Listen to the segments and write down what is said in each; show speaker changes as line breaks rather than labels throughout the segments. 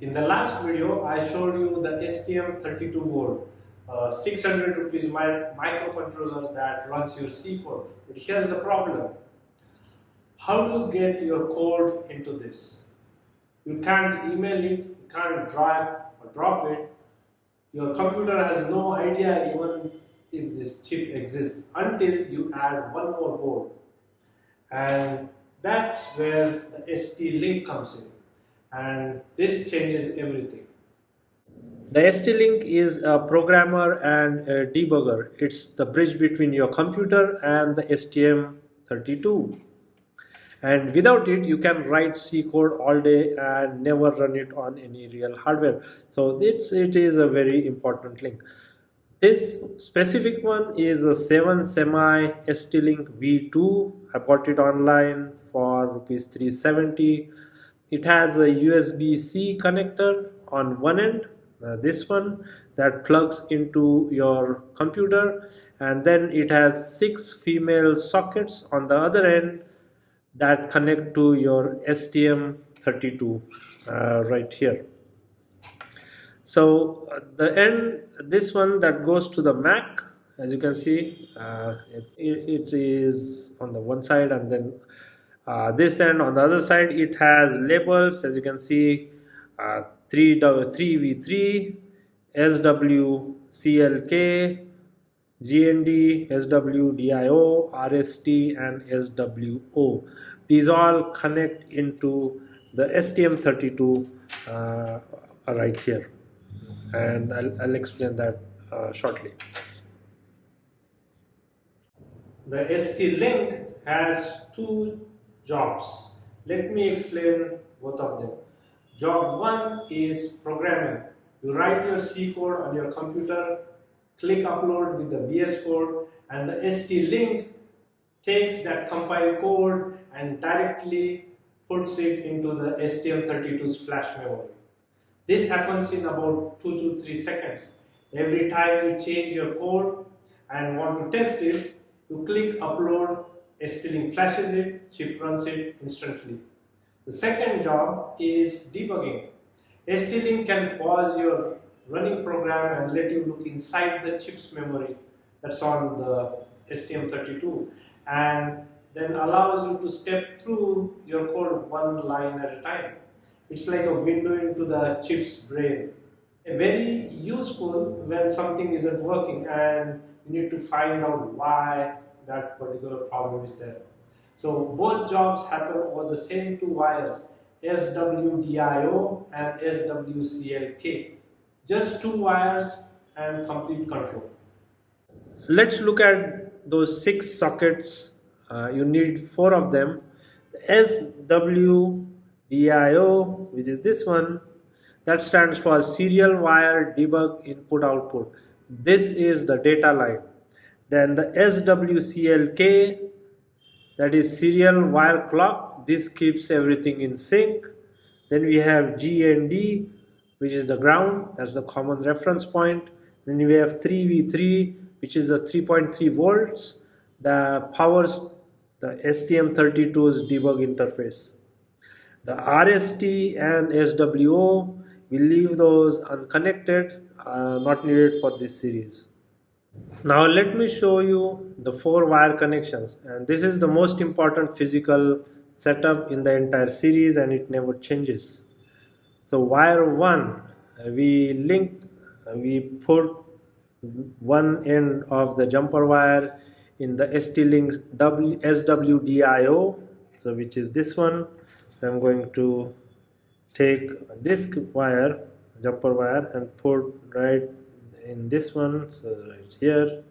In the last video, I showed you the STM32 board, 600 rupees microcontroller that runs your C code. But here's the problem. How do you get your code into this? You can't email it, you can't drag or drop it. Your computer has no idea even if this chip exists until you add one more board. And that's where the ST link comes in. And this changes everything. The ST-Link is a programmer and a debugger. It's the bridge between your computer and the STM32. And without it, you can write C code all day and never run it on any real hardware. So it is a very important link. This specific one is a 7 semi ST-Link V2. I bought it online for rupees 370. It has a USB-C connector on one end, this one that plugs into your computer, and then it has 6 female sockets on the other end that connect to your STM32 right here. So the end, this one that goes to the Mac, as you can see, it is on the one side, and then this end on the other side, it has labels, as you can see, 3v3, SWCLK, GND, SWDIO, RST, and SWO. These all connect into the STM32 right here, and I'll explain that shortly. The ST-Link has two jobs. Let me explain both of them. Job 1 is programming. You write your C code on your computer, click upload with the VS Code, and the ST-Link takes that compiled code and directly puts it into the STM32's flash memory. This happens in about 2 to 3 seconds. Every time you change your code and want to test it, you click upload, ST-Link flashes it, chip runs it instantly. The second job is debugging. ST-Link can pause your running program and let you look inside the chip's memory that's on the STM32, and then allows you to step through your code one line at a time. It's like a window into the chip's brain. Very useful when something isn't working and you need to find out why that particular problem is there. So both jobs happen over the same two wires, SWDIO and SWCLK. Just two wires and complete control. Let's look at those 6 sockets. You need 4 of them. The SWDIO, which is this one, that stands for serial wire debug input output. This is the data line. Then the SWCLK, that is serial wire clock. This keeps everything in sync. Then we have GND, which is the ground, that's the common reference point. Then we have 3v3, which is the 3.3 volts that powers the STM32's debug interface. The RST and SWO, we leave those unconnected, not needed for this series. Now let me show you the 4 wire connections, and this is the most important physical setup in the entire series, and it never changes. So wire 1, we put one end of the jumper wire in the ST-Link SWDIO, so which is this one. So I'm going to take this wire, jumper wire, and put right in this one, so right here.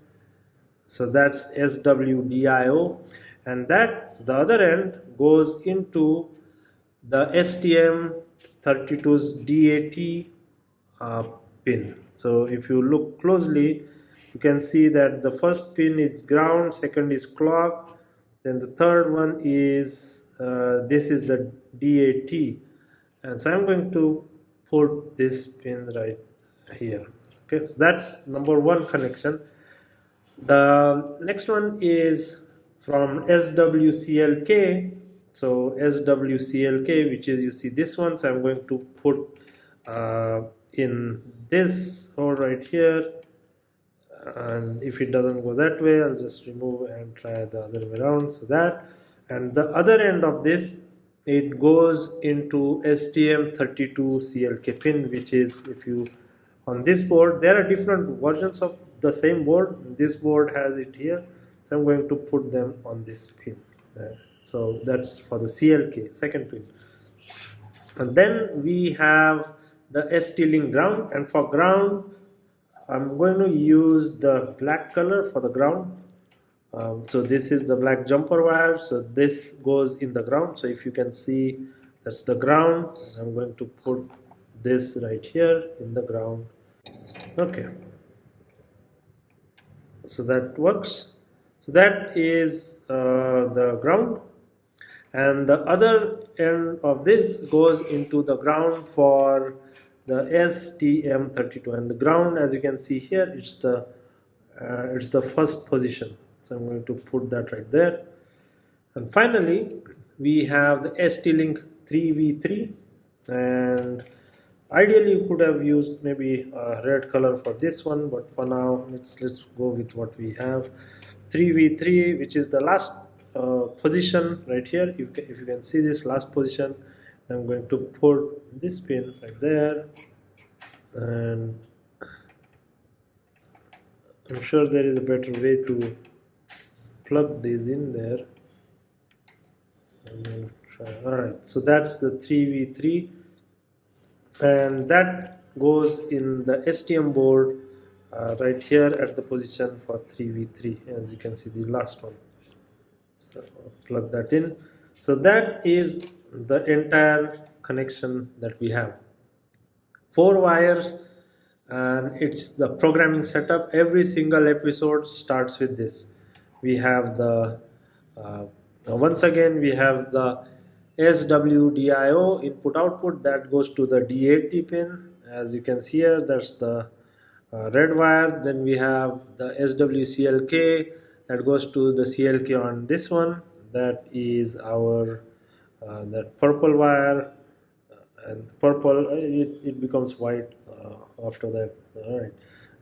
So that's SWDIO, and that the other end goes into the STM32's DAT pin. So if you look closely, you can see that the first pin is ground, second is clock, then the third one is this is the DAT, and so I'm going to put this pin right here. Okay, so that's number 1 connection. The next one is from SWCLK. So SWCLK, which is, you see this one, so I'm going to put in this hole right here, and if it doesn't go that way, I'll just remove and try the other way around. So that, and the other end of this, it goes into STM32 CLK pin, which is, if you on this board, there are different versions of the same board. This board has it here, so I'm going to put them on this pin. So that's for the CLK second pin. And then we have the ST-Link ground, and for ground I'm going to use the black color for the ground. So this is the black jumper wire, so this goes in the ground. So if you can see, that's the ground. I'm going to put this right here in the ground. Okay, so that works. So that is the ground, and the other end of this goes into the ground for the STM32, and the ground, as you can see here, it's the first position. So I'm going to put that right there. And finally, we have the ST-Link 3v3, and ideally you could have used maybe a red color for this one, but for now let's go with what we have. 3v3, which is the last position right here. If you can see this last position, I'm going to put this pin right there, and I'm sure there is a better way to plug these in there. I'm going to try. Alright, so that's the 3v3, and that goes in the STM board right here at the position for 3v3, as you can see the last one. So I'll plug that in. So that is the entire connection that we have. 4 wires, and it's the programming setup. Every single episode starts with this. We have the once again we have the SWDIO input output that goes to the D80 pin. As you can see here, that's the red wire. Then we have the SWCLK that goes to the CLK on this one. That is our that purple wire, and purple it becomes white after that. All right,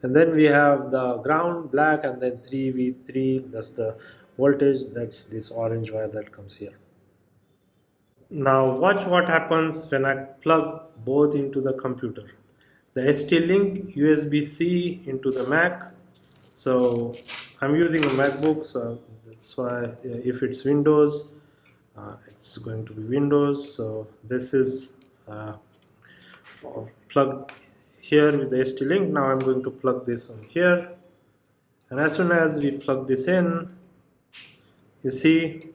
and then we have the ground black, and then 3v3, that's the voltage, that's this orange wire that comes here. Now watch what happens when I plug both into the computer. The ST-Link USB-C into the Mac. So I'm using a MacBook, so that's why if it's Windows, it's going to be Windows. So this is plugged here with the ST-Link. Now I'm going to plug this on here, and as soon as we plug this in, you see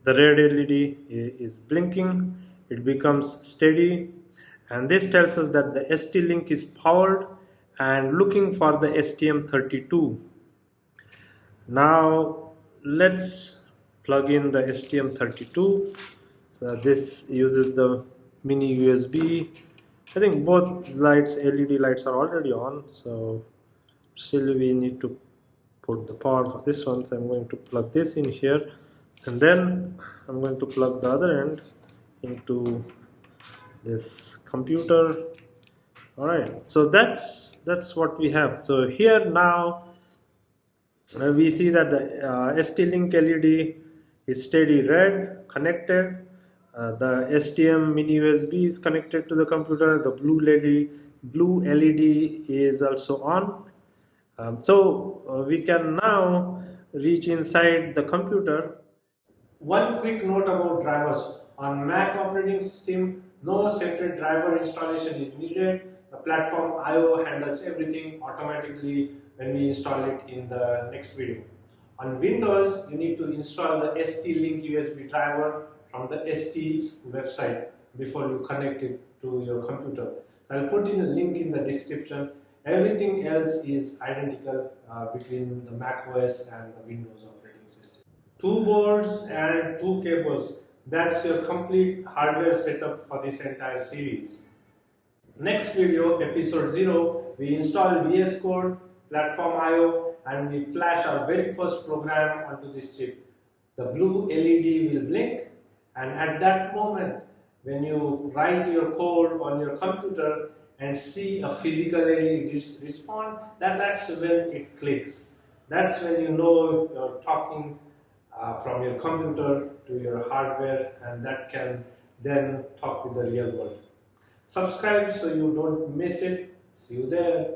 the red LED is blinking, it becomes steady, and this tells us that the ST-Link is powered and looking for the STM32. Now let's plug in the STM32. So this uses the mini USB. I think both lights, LED lights, are already on, so still we need to put the power for this one. So I'm going to plug this in here, and then I'm going to plug the other end into this computer. All right, so that's what we have. So here now we see that the ST-Link LED is steady red, connected. The STM mini USB is connected to the computer. The blue LED is also on. So we can now reach inside the computer. One quick note about drivers. On Mac operating system, no separate driver installation is needed. The platform IO handles everything automatically when we install it in the next video. On Windows, you need to install the ST-Link USB driver from the ST's website before you connect it to your computer. I'll put in a link in the description. Everything else is identical between the Mac OS and the Windows operating system. 2 boards and 2 cables. That's your complete hardware setup for this entire series. Next video, episode 0, we install VS Code, platform IO, and we flash our very first program onto this chip. The blue LED will blink, and at that moment, When you write your code on your computer and see a physical LED respond, that's when it clicks. That's when you know you're talking from your computer to your hardware, and that can then talk with the real world. Subscribe so you don't miss it. See you there.